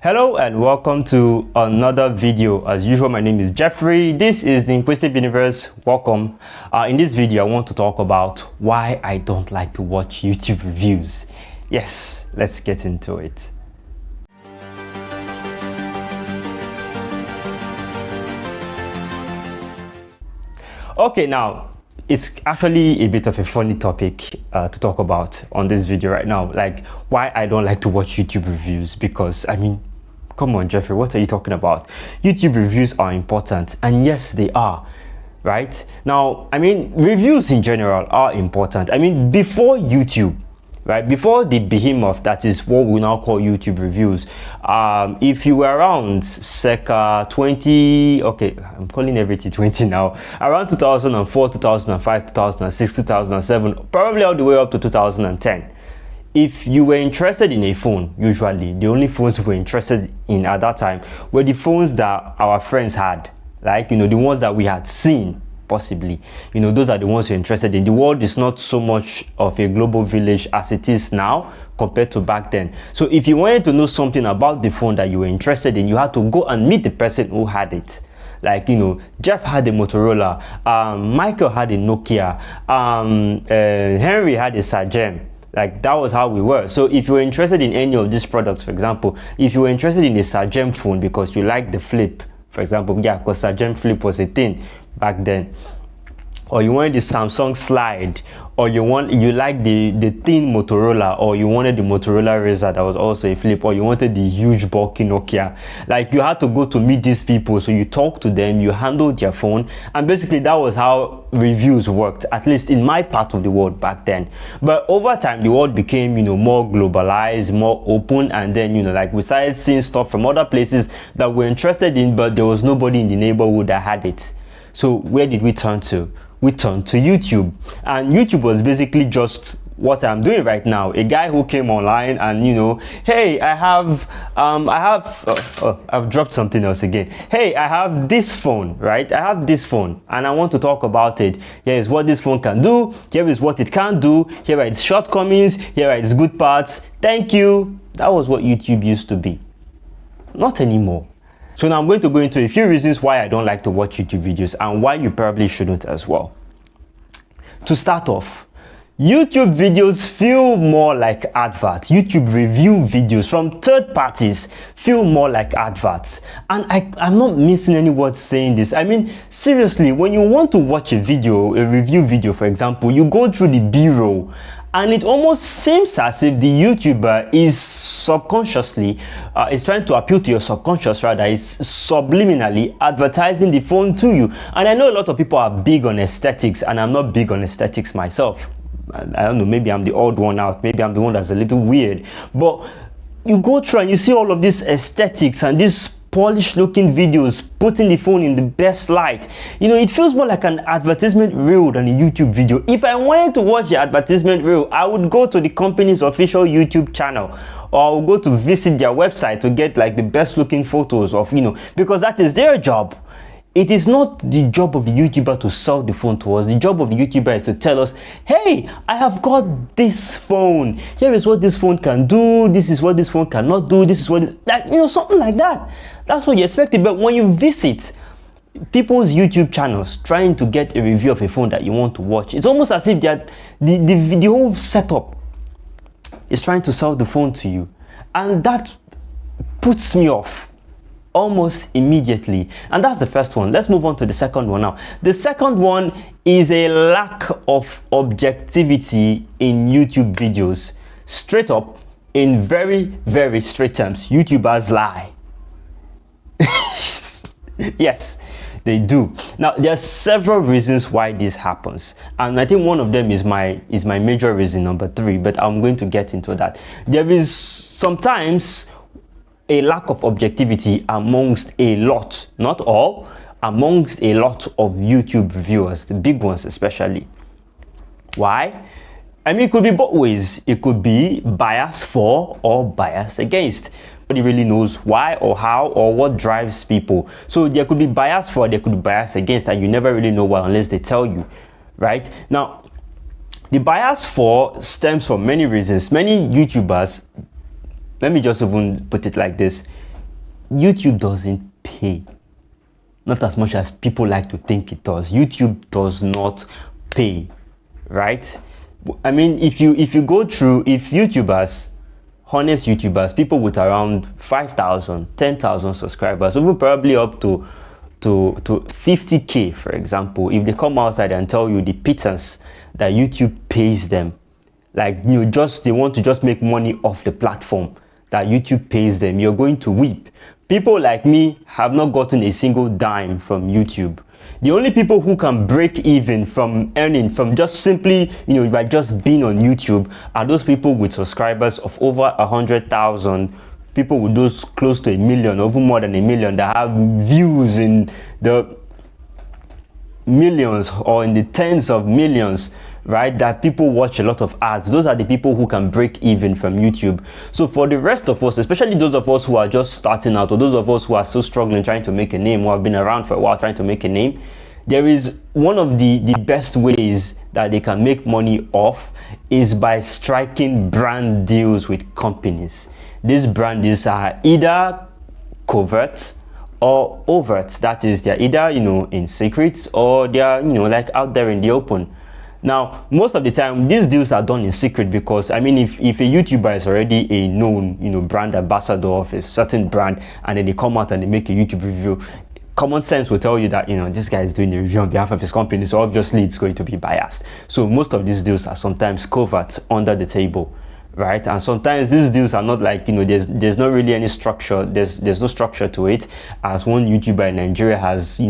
Hello and welcome to another video. As usual, my name is Jeffrey. This is the Inquisitive Universe. Welcome. In this video, I want to talk about why I don't like to watch YouTube reviews. Yes, let's get into it. Okay, now it's actually a bit of a funny topic to talk about on this video right now, like why I don't like to watch YouTube reviews. Because I mean, come on, Jeffrey, what are you talking about? YouTube reviews are important, and yes, they are, right? Now, I mean, reviews in general are important. I mean, before YouTube, right, before the behemoth that is what we now call YouTube reviews, if you were around circa 20, okay, I'm calling everything 20 now, around 2004, 2005, 2006, 2007, probably all the way up to 2010. If you were interested in a phone, usually the only phones we were interested in at that time were the phones that our friends had, like, the ones that we had seen, possibly. Those are the ones you're interested in. The world is not so much of a global village as it is now compared to back then. So if you wanted to know something about the phone that you were interested in, you had to go and meet the person who had it. Like, Jeff had a Motorola, Michael had a Nokia, Henry had a Sagem. Like, that was how we were. So if you were interested in any of these products, for example, if you were interested in a Sagem phone because you like the flip, for example, yeah, because Sagem flip was a thing back then, or you wanted the Samsung Slide, or you like the thin Motorola, or you wanted the Motorola Razr that was also a flip, or you wanted the huge bulky Nokia, like, you had to go to meet these people. So you talk to them, you handled their phone, and basically that was how reviews worked, at least in my part of the world back then. But over time, the world became, more globalized, more open, and then, like, we started seeing stuff from other places that we're interested in, but there was nobody in the neighborhood that had it. So where did we turn to? We turned to YouTube, and YouTube was basically just what I'm doing right now. A guy who came online and, hey, I've dropped something else again. Hey, I have this phone, right? I have this phone and I want to talk about it. Here is what this phone can do. Here is what it can't do. Here are its shortcomings. Here are its good parts. Thank you. That was what YouTube used to be. Not anymore. So now I'm going to go into a few reasons why I don't like to watch YouTube videos and why you probably shouldn't as well. To start off, YouTube videos feel more like adverts. YouTube review videos from third parties feel more like adverts. And I'm not missing any words saying this. I mean, seriously, when you want to watch a review video, for example, you go through the B-roll, and it almost seems as if the YouTuber is subconsciously, is trying to appeal to your subconscious, rather, is subliminally advertising the phone to you. And I know a lot of people are big on aesthetics, and I'm not big on aesthetics myself. I don't know, maybe I'm the odd one out, maybe I'm the one that's a little weird. But you go through and you see all of these aesthetics and these polished looking videos putting the phone in the best light. It feels more like an advertisement reel than a YouTube video. If I wanted to watch the advertisement reel, I would go to the company's official YouTube channel, or I would go to visit their website to get like the best looking photos of, because that is their job. It is not the job of the YouTuber to sell the phone to us. The job of the YouTuber is to tell us, hey, I have got this phone. Here is what this phone can do. This is what this phone cannot do. This is what, something like that. That's what you expected. But when you visit people's YouTube channels trying to get a review of a phone that you want to watch, it's almost as if the whole setup is trying to sell the phone to you. And that puts me off almost immediately. And that's the first one. Let's move on to the second one now. The second one is a lack of objectivity in YouTube videos. Straight up, in very, very straight terms, YouTubers lie. Yes, they do. Now, there are several reasons why this happens, and I think one of them is my major reason, number 3, but I'm going to get into that. There is sometimes a lack of objectivity amongst a lot, not all, amongst a lot of YouTube reviewers, the big ones especially. Why? I mean, it could be both ways. It could be bias for or bias against. Nobody really knows why or how or what drives people. So there could be bias for, there could be bias against, and you never really know why unless they tell you, right? Now, the bias for stems from many reasons. Many YouTubers, let me just even put it like this, YouTube doesn't pay. Not as much as people like to think it does. YouTube does not pay, right? I mean, if you go through, if YouTubers, honest YouTubers, people with around 5,000, 10,000 subscribers, even probably up to 50k, for example, if they come outside and tell you the pittance that YouTube pays them, like they want to just make money off the platform that YouTube pays them, you're going to weep. People like me have not gotten a single dime from YouTube. The only people who can break even from earning from just simply, by just being on YouTube are those people with subscribers of over 100,000, people with those close to 1 million, or even more than 1 million, that have views in the millions or in the tens of millions, right? That people watch a lot of ads. Those are the people who can break even from YouTube. So for the rest of us, especially those of us who are just starting out, or those of us who are still struggling trying to make a name, who have been around for a while trying to make a name, there is one of the best ways that they can make money off is by striking brand deals with companies. These brand deals are either covert or overt. That is, they're either in secret, or they're like out there in the open. Now, most of the time, these deals are done in secret because, I mean, if a YouTuber is already a known, brand ambassador of a certain brand, and then they come out and they make a YouTube review, common sense will tell you that, this guy is doing a review on behalf of his company, so obviously it's going to be biased. So most of these deals are sometimes covert, under the table, right? And sometimes these deals are not like, there's not really any structure. There's no structure to it, as one YouTuber in Nigeria has,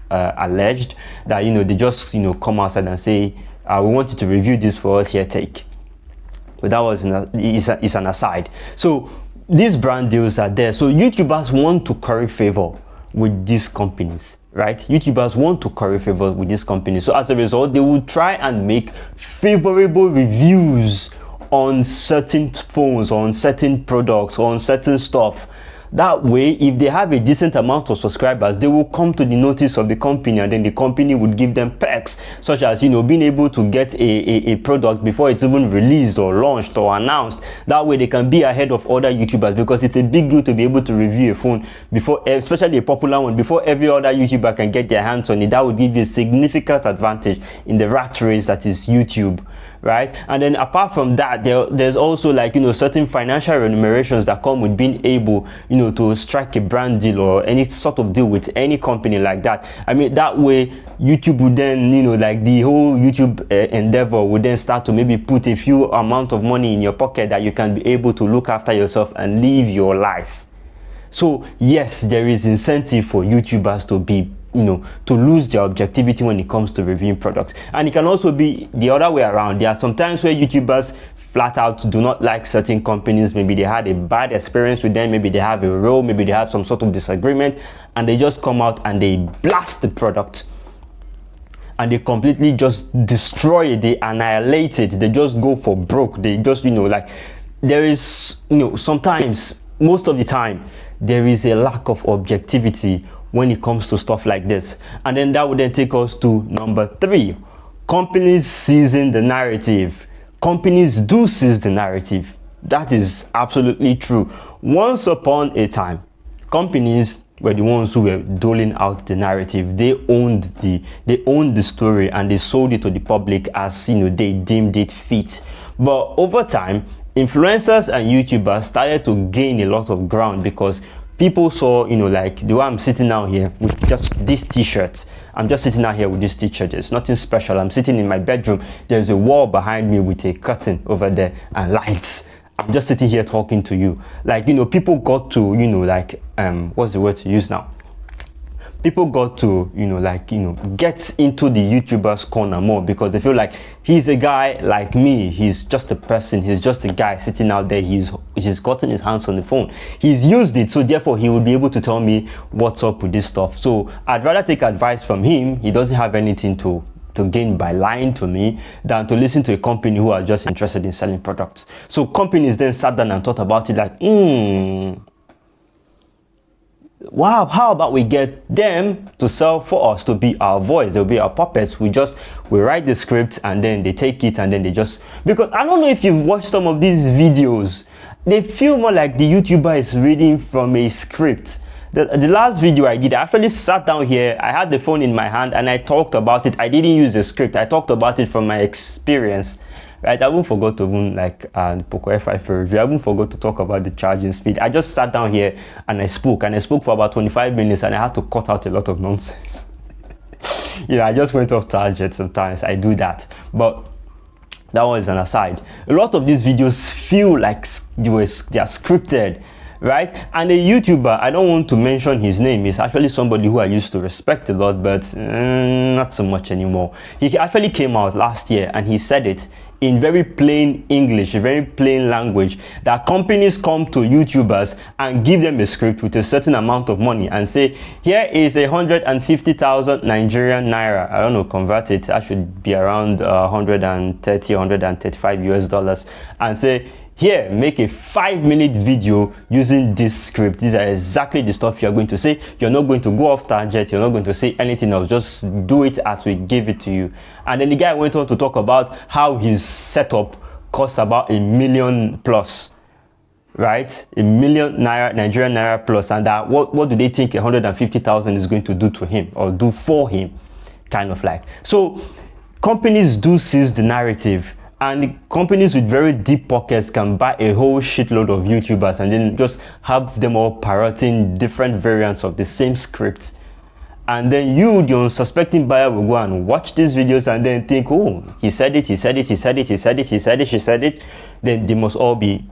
alleged that, they just, come outside and say, we want you to review this for us, here, take. But that was is an aside. So these brand deals are there. So YouTubers want to curry favor with these companies, right? YouTubers want to curry favor with these companies. So as a result, they will try and make favorable reviews on certain phones, on certain products, on certain stuff. That way, if they have a decent amount of subscribers, they will come to the notice of the company, and then the company would give them perks, such as, being able to get a product before it's even released or launched or announced. That way they can be ahead of other YouTubers, because it's a big deal to be able to review a phone before, especially a popular one, before every other YouTuber can get their hands on it. That would give you a significant advantage in the rat race that is YouTube, right? And then apart from that, there's also like, certain financial remunerations that come with being able, to strike a brand deal or any sort of deal with any company like that. I mean, that way YouTube would then, like the whole YouTube endeavor would then start to maybe put a few amount of money in your pocket that you can be able to look after yourself and live your life. So yes, there is incentive for YouTubers to be, to lose their objectivity when it comes to reviewing products. And it can also be the other way around. There are some times where YouTubers flat out do not like certain companies. Maybe they had a bad experience with them, maybe they have a row, maybe they have some sort of disagreement, and they just come out and they blast the product, and they completely just destroy it, they annihilate it, they just go for broke. They just, like, there is, sometimes, most of the time, there is a lack of objectivity when it comes to stuff like this. And then that would then take us to number 3. Companies seizing the narrative. Companies do seize the narrative. That is absolutely true. Once upon a time, companies were the ones who were doling out the narrative. They owned the story, and they sold it to the public as they deemed it fit. But over time, influencers and YouTubers started to gain a lot of ground, because people saw, like the way I'm sitting out here with just this t-shirt. I'm just sitting out here with this t-shirt. There's nothing special. I'm sitting in my bedroom. There's a wall behind me with a curtain over there and lights. I'm just sitting here talking to you. Like, people got to, what's the word to use now? People got to, get into the YouTuber's corner more, because they feel like he's a guy like me. He's just a person. He's just a guy sitting out there. He's gotten his hands on the phone. He's used it, so therefore he will be able to tell me what's up with this stuff. So I'd rather take advice from him. He doesn't have anything to gain by lying to me, than to listen to a company who are just interested in selling products. So companies then sat down and thought about it like, wow, how about we get them to sell for us, to be our voice? They'll be our puppets. We write the script, and then they take it, and then they just, because I don't know if you've watched some of these videos, they feel more like the YouTuber is reading from a script. The last video I did, I actually sat down here, I had the phone in my hand and I talked about it. I didn't use the script, I talked about it from my experience, right? I won't forget to even like the Poco F5 review, I won't forget to talk about the charging speed. I just sat down here and I spoke for about 25 minutes and I had to cut out a lot of nonsense. I just went off target sometimes, I do that. But that one is an aside. A lot of these videos feel like they are scripted, right? And a YouTuber, I don't want to mention his name, he's actually somebody who I used to respect a lot, but not so much anymore. He actually came out last year and he said it in very plain English, a very plain language, that companies come to YouTubers and give them a script with a certain amount of money and say, here is 150,000 Nigerian naira. I don't know, convert it, that should be around 130, 135 US dollars, and say, here, make a 5-minute video using this script. These are exactly the stuff you're going to say. You're not going to go off target. You're not going to say anything else. Just do it as we give it to you. And then the guy went on to talk about how his setup costs about $1 million plus, right? $1 million naira, Nigerian naira plus. And that what do they think 150,000 is going to do to him or do for him? Kind of like. So companies do seize the narrative. And companies with very deep pockets can buy a whole shitload of YouTubers and then just have them all parroting different variants of the same script. And then you, the unsuspecting buyer, will go and watch these videos and then think, oh, he said it, he said it, he said it, he said it, he said it, she said it. Then they must all be.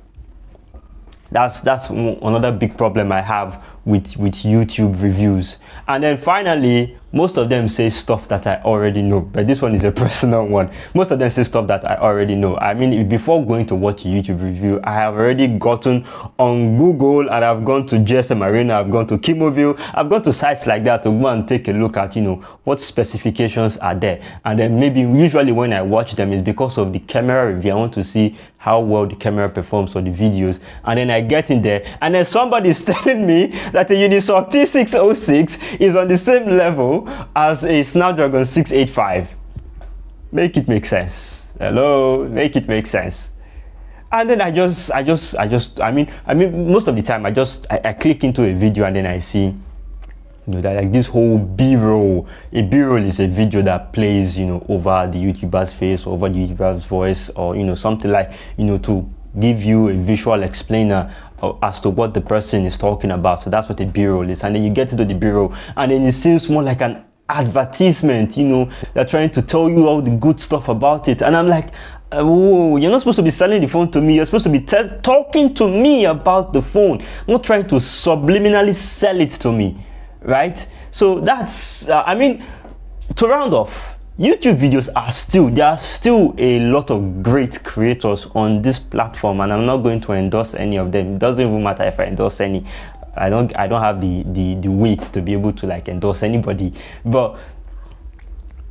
That's another big problem I have with YouTube reviews. And then finally, most of them say stuff that I already know, but this one is a personal one. Most of them say stuff that I already know. I mean, before going to watch a YouTube review, I have already gotten on Google and I've gone to GSM Arena, I've gone to Kimoview, I've gone to sites like that to go and take a look at, what specifications are there. And then maybe usually when I watch them, it's because of the camera review. I want to see how well the camera performs for the videos. And then I get in there and then somebody's telling me that a Unisoc T606 is on the same level as a Snapdragon 685. Make it make sense. Hello, make it make sense. And then I mean, most of the time I click into a video and then I see, that like this whole B-roll. A B-roll is a video that plays, over the YouTuber's face, over the YouTuber's voice, or, something like, to give you a visual explainer as to what the person is talking about. So that's what a B-roll is. And then you get into the B-roll and then it seems more like an advertisement, they're trying to tell you all the good stuff about it. And I'm like, whoa, you're not supposed to be selling the phone to me. You're supposed to be talking to me about the phone, not trying to subliminally sell it to me, right? So that's, I mean, to round off, YouTube videos there are still a lot of great creators on this platform, and I'm not going to endorse any of them. It doesn't even matter if I endorse any. I don't have the weight to be able to like endorse anybody, but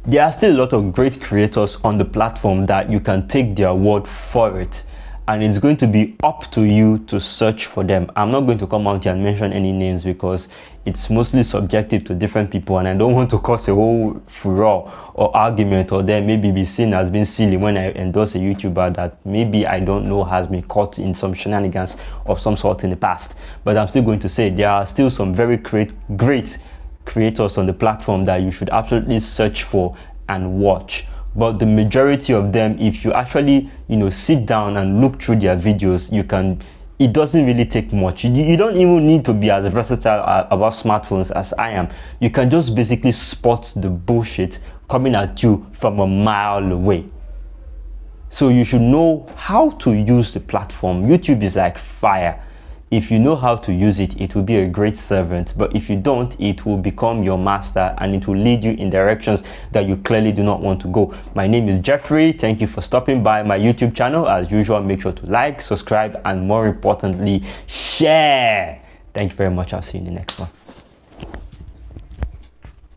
there are still a lot of great creators on the platform that you can take their word for it, and it's going to be up to you to search for them. I'm not going to come out here and mention any names because it's mostly subjective to different people, and I don't want to cause a whole furor or argument, or then maybe be seen as being silly when I endorse a YouTuber that maybe I don't know has been caught in some shenanigans of some sort in the past. But I'm still going to say there are still some very great creators on the platform that you should absolutely search for and watch. But the majority of them, if you actually sit down and look through their videos, it doesn't really take much. You don't even need to be as versatile about smartphones as I am. You can just basically spot the bullshit coming at you from a mile away. So you should know how to use the platform. YouTube is like fire. If you know how to use it, it will be a great servant. But if you don't, it will become your master and it will lead you in directions that you clearly do not want to go. My name is Jeffrey. Thank you for stopping by my YouTube channel. As usual, make sure to like, subscribe, and more importantly, share. Thank you very much. I'll see you in the next one.